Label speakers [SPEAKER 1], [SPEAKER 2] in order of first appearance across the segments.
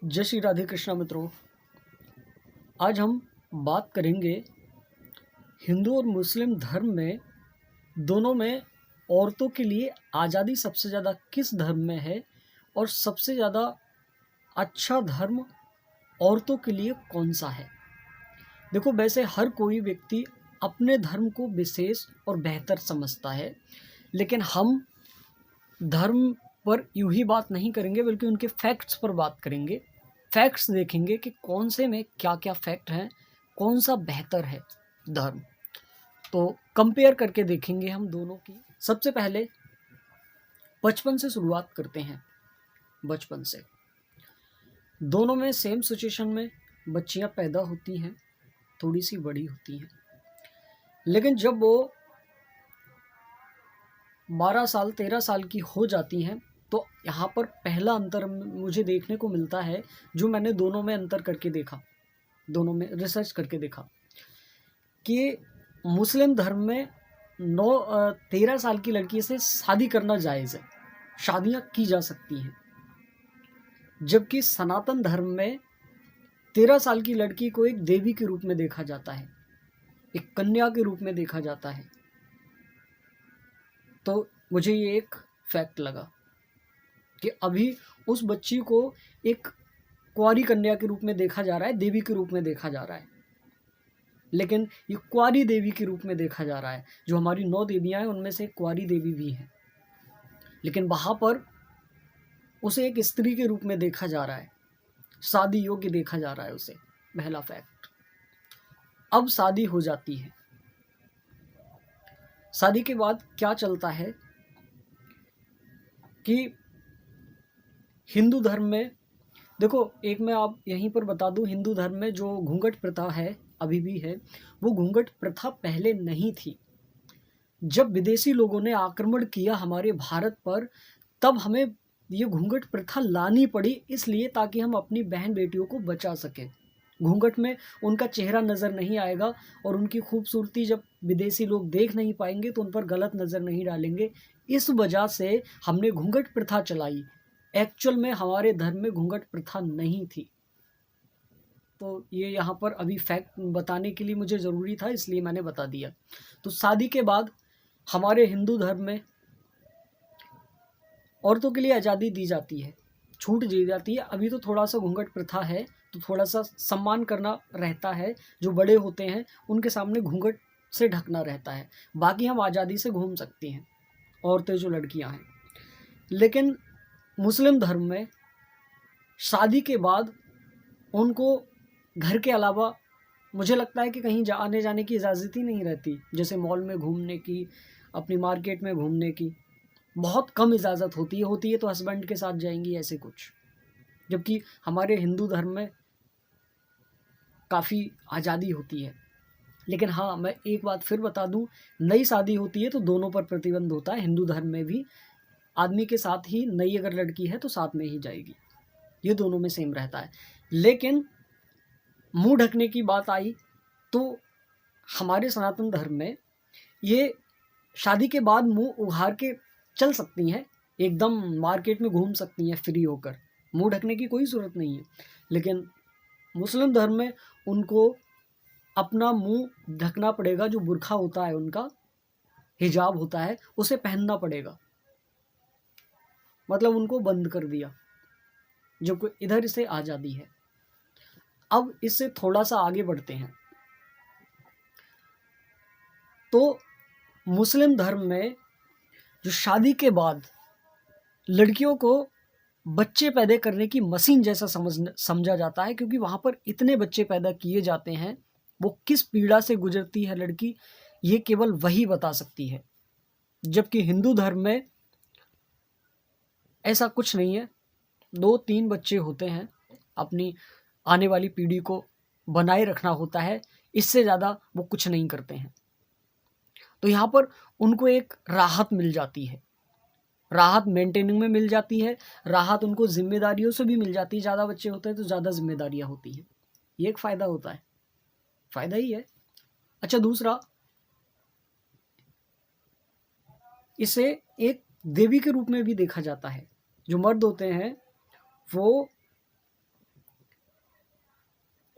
[SPEAKER 1] जय श्री राधे कृष्णा मित्रों। आज हम बात करेंगे हिंदू और मुस्लिम धर्म में दोनों में औरतों के लिए आज़ादी सबसे ज़्यादा किस धर्म में है और सबसे ज़्यादा अच्छा धर्म औरतों के लिए कौन सा है। देखो, वैसे हर कोई व्यक्ति अपने धर्म को विशेष और बेहतर समझता है, लेकिन हम धर्म पर यूं ही बात नहीं करेंगे बल्कि उनके फैक्ट्स पर बात करेंगे। फैक्ट्स देखेंगे कि कौन से में क्या क्या फैक्ट हैं, कौन सा बेहतर है धर्म। तो कंपेयर करके देखेंगे हम दोनों की। सबसे पहले बचपन से शुरुआत करते हैं। बचपन से दोनों में सेम सिचुएशन में बच्चियां पैदा होती हैं, थोड़ी सी बड़ी होती हैं, लेकिन जब वो 12 साल 13 साल की हो जाती हैं तो यहाँ पर पहला अंतर मुझे देखने को मिलता है, जो मैंने दोनों में अंतर करके देखा, दोनों में रिसर्च करके देखा कि मुस्लिम धर्म में 13 साल की लड़की से शादी करना जायज़ है, शादियाँ की जा सकती हैं, जबकि सनातन धर्म में 13 साल की लड़की को एक देवी के रूप में देखा जाता है, एक कन्या के रूप में देखा जाता है। तो मुझे ये एक फैक्ट लगा कि अभी उस बच्ची को एक कुंवारी कन्या के रूप में देखा जा रहा है, देवी के रूप में देखा जा रहा है, लेकिन ये कुंवारी देवी के रूप में देखा जा रहा है। जो हमारी 9 देवियां हैं उनमें से कुंवारी देवी भी है, लेकिन वहाँ पर उसे एक स्त्री के रूप में देखा जा रहा है, शादी योग्य देखा जा रहा है उसे। पहला फैक्ट। अब शादी हो जाती है, शादी के बाद क्या चलता है कि हिंदू धर्म में, देखो एक मैं आप यहीं पर बता दूं, हिंदू धर्म में जो घूंघट प्रथा है अभी भी है, वो घूंघट प्रथा पहले नहीं थी। जब विदेशी लोगों ने आक्रमण किया हमारे भारत पर, तब हमें ये घूंघट प्रथा लानी पड़ी, इसलिए ताकि हम अपनी बहन बेटियों को बचा सकें। घूंघट में उनका चेहरा नज़र नहीं आएगा और उनकी खूबसूरती जब विदेशी लोग देख नहीं पाएंगे तो उन पर गलत नज़र नहीं डालेंगे। इस वजह से हमने घूंघट प्रथा चलाई। एक्चुअल में हमारे धर्म में घूंघट प्रथा नहीं थी। तो ये यहाँ पर अभी फैक्ट बताने के लिए मुझे ज़रूरी था, इसलिए मैंने बता दिया। तो शादी के बाद हमारे हिंदू धर्म में औरतों के लिए आज़ादी दी जाती है, छूट दी जाती है। अभी तो थोड़ा सा घूंघट प्रथा है, तो थोड़ा सा सम्मान करना रहता है, जो बड़े होते हैं उनके सामने घूंघट से ढकना रहता है। बाकी हम आज़ादी से घूम सकती हैं, औरतें जो लड़कियां हैं। लेकिन मुस्लिम धर्म में शादी के बाद उनको घर के अलावा, मुझे लगता है कि कहीं आने जाने की इजाज़त ही नहीं रहती। जैसे मॉल में घूमने की, अपनी मार्केट में घूमने की बहुत कम इजाज़त होती है तो हस्बैंड के साथ जाएंगी, ऐसे कुछ। जबकि हमारे हिंदू धर्म में काफ़ी आज़ादी होती है। लेकिन हाँ, मैं एक बात फिर बता दूं, नई शादी होती है तो दोनों पर प्रतिबंध होता है। हिंदू धर्म में भी आदमी के साथ ही नई अगर लड़की है तो साथ में ही जाएगी, ये दोनों में सेम रहता है। लेकिन मुंह ढकने की बात आई तो हमारे सनातन धर्म में ये शादी के बाद मुंह उघार के चल सकती हैं, एकदम मार्केट में घूम सकती हैं फ्री होकर, मुंह ढकने की कोई ज़रूरत नहीं है। लेकिन मुस्लिम धर्म में उनको अपना मुंह ढकना पड़ेगा, जो बुर्खा होता है उनका, हिजाब होता है, उसे पहनना पड़ेगा। मतलब उनको बंद कर दिया, जो कि इधर से आज़ादी है। अब इससे थोड़ा सा आगे बढ़ते हैं तो मुस्लिम धर्म में जो शादी के बाद लड़कियों को बच्चे पैदा करने की मशीन जैसा समझा जाता है, क्योंकि वहाँ पर इतने बच्चे पैदा किए जाते हैं। वो किस पीड़ा से गुजरती है लड़की, ये केवल वही बता सकती है। जबकि हिंदू धर्म में ऐसा कुछ नहीं है, 2-3 बच्चे होते हैं, अपनी आने वाली पीढ़ी को बनाए रखना होता है, इससे ज़्यादा वो कुछ नहीं करते हैं। तो यहाँ पर उनको एक राहत मिल जाती है, राहत मेंटेनिंग में मिल जाती है, राहत उनको जिम्मेदारियों से भी मिल जाती है। ज़्यादा बच्चे होते हैं तो ज़्यादा जिम्मेदारियाँ होती हैं, ये एक फ़ायदा होता है, फ़ायदा ही है। अच्छा, दूसरा, इसे एक देवी के रूप में भी देखा जाता है। जो मर्द होते हैं वो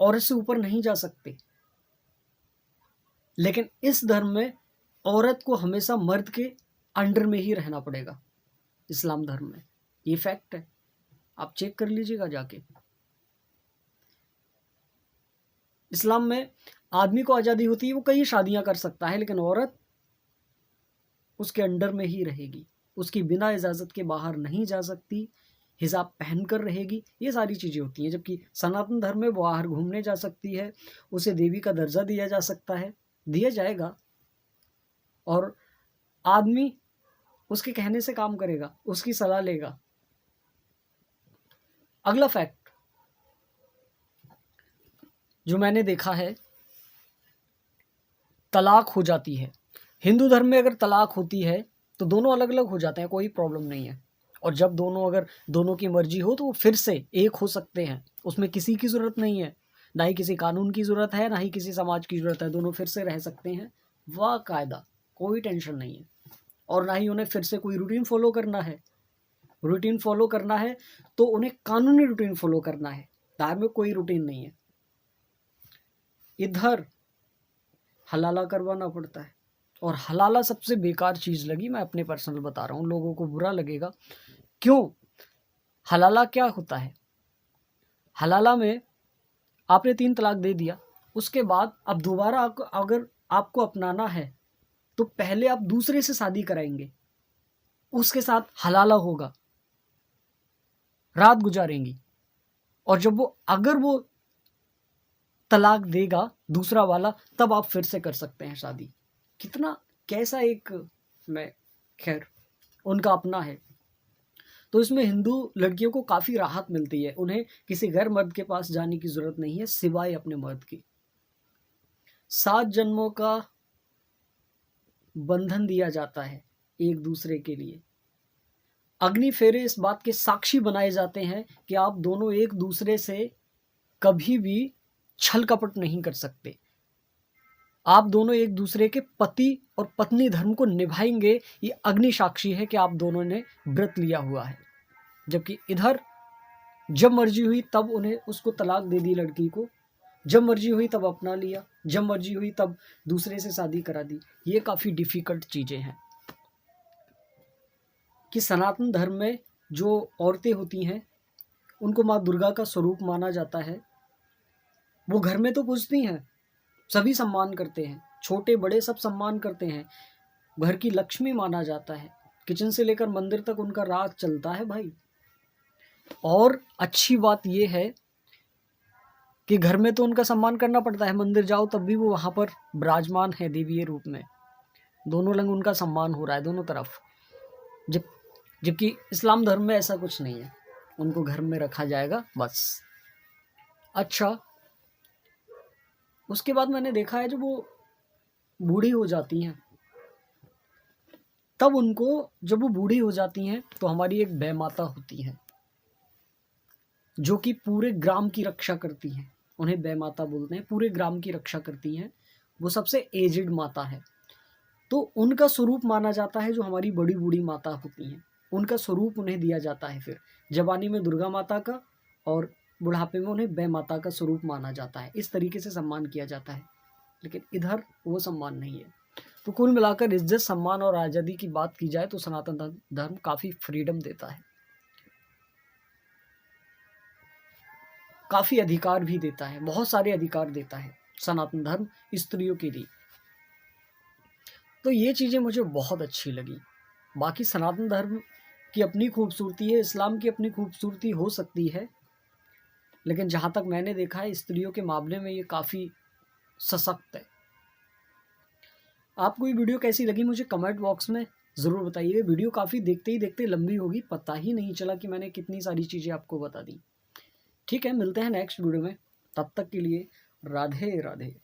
[SPEAKER 1] औरत से ऊपर नहीं जा सकते। लेकिन इस धर्म में औरत को हमेशा मर्द के अंडर में ही रहना पड़ेगा, इस्लाम धर्म में। ये फैक्ट है, आप चेक कर लीजिएगा जाके। इस्लाम में आदमी को आज़ादी होती है, वो कई शादियां कर सकता है, लेकिन औरत उसके अंडर में ही रहेगी, उसकी बिना इजाज़त के बाहर नहीं जा सकती, हिजाब पहनकर रहेगी, ये सारी चीज़ें होती हैं। जबकि सनातन धर्म में बाहर घूमने जा सकती है, उसे देवी का दर्जा दिया जा सकता है, दिया जाएगा, और आदमी उसके कहने से काम करेगा, उसकी सलाह लेगा। अगला फैक्ट जो मैंने देखा है, तलाक हो जाती है। हिंदू धर्म में अगर तलाक होती है तो दोनों अलग अलग हो जाते हैं, कोई प्रॉब्लम नहीं है। और जब अगर दोनों की मर्जी हो तो वो फिर से एक हो सकते हैं, उसमें किसी की ज़रूरत नहीं है, ना ही किसी कानून की ज़रूरत है, ना ही किसी समाज की ज़रूरत है। दोनों फिर से रह सकते हैं बाकायदा, कोई टेंशन नहीं है। और ना ही उन्हें फिर से कोई रूटीन फॉलो करना है। रूटीन फॉलो करना है तो उन्हें कानूनी रूटीन फॉलो करना है, धार्मिक कोई रूटीन नहीं है। इधर हलाला करवाना पड़ता है, और हलाला सबसे बेकार चीज़ लगी, मैं अपने पर्सनल बता रहा हूँ, लोगों को बुरा लगेगा। क्यों? हलाला क्या होता है? हलाला में आपने 3 तलाक दे दिया, उसके बाद अब दोबारा अगर आपको अपनाना है तो पहले आप दूसरे से शादी कराएंगे, उसके साथ हलाला होगा, रात गुजारेंगी, और जब अगर वो तलाक देगा दूसरा वाला, तब आप फिर से कर सकते हैं शादी। कितना कैसा एक, मैं खैर उनका अपना है। तो इसमें हिंदू लड़कियों को काफ़ी राहत मिलती है, उन्हें किसी गैर मर्द के पास जाने की ज़रूरत नहीं है सिवाय अपने मर्द की। 7 जन्मों का बंधन दिया जाता है एक दूसरे के लिए। अग्नि फेरे इस बात के साक्षी बनाए जाते हैं कि आप दोनों एक दूसरे से कभी भी छल कपट नहीं कर सकते। आप दोनों एक दूसरे के पति और पत्नी धर्म को निभाएंगे, ये अग्नि साक्षी है कि आप दोनों ने व्रत लिया हुआ है। जबकि इधर जब मर्जी हुई तब उन्हें उसको तलाक दे दी लड़की को, जब मर्जी हुई तब अपना लिया, जब मर्जी हुई तब दूसरे से शादी करा दी। ये काफ़ी डिफ़िकल्ट चीज़ें हैं कि सनातन धर्म में जो औरतें होती हैं उनको माँ दुर्गा का स्वरूप माना जाता है। वो घर में तो पूजती हैं, सभी सम्मान करते हैं, छोटे बड़े सब सम्मान करते हैं, घर की लक्ष्मी माना जाता है, किचन से लेकर मंदिर तक उनका राज चलता है भाई। और अच्छी बात यह है कि घर में तो उनका सम्मान करना पड़ता है, मंदिर जाओ तब भी वो वहाँ पर विराजमान है देवीय रूप में, दोनों रंग उनका सम्मान हो रहा है दोनों तरफ। जबकि इस्लाम धर्म में ऐसा कुछ नहीं है, उनको घर में रखा जाएगा बस। अच्छा, उसके बाद मैंने देखा है जब वो बूढ़ी हो जाती हैं, तब उनको, जब वो बूढ़ी हो जाती हैं तो हमारी एक बै माता होती है जो कि पूरे ग्राम की रक्षा करती हैं, उन्हें बै माता बोलते हैं, पूरे ग्राम की रक्षा करती हैं। वो सबसे एजिड माता है, तो उनका स्वरूप माना जाता है, जो हमारी बड़ी बूढ़ी माता होती हैं उनका स्वरूप उन्हें दिया जाता है। फिर जवानी में दुर्गा माता का और बुढ़ापे में उन्हें बै माता का स्वरूप माना जाता है, इस तरीके से सम्मान किया जाता है। लेकिन इधर वो सम्मान नहीं है। तो कुल मिलाकर इज्जत, सम्मान और आज़ादी की बात की जाए तो सनातन धर्म काफ़ी फ्रीडम देता है, काफ़ी अधिकार भी देता है, बहुत सारे अधिकार देता है सनातन धर्म स्त्रियों के लिए। तो ये चीज़ें मुझे बहुत अच्छी लगी। बाकी सनातन धर्म की अपनी खूबसूरती है, इस्लाम की अपनी खूबसूरती हो सकती है, लेकिन जहाँ तक मैंने देखा है स्त्रियों के मामले में ये काफ़ी सशक्त है। आपको ये वीडियो कैसी लगी मुझे कमेंट बॉक्स में ज़रूर बताइए। वीडियो काफ़ी देखते ही देखते लंबी होगी, पता ही नहीं चला कि मैंने कितनी सारी चीज़ें आपको बता दी। ठीक है, मिलते हैं नेक्स्ट वीडियो में, तब तक के लिए राधे राधे।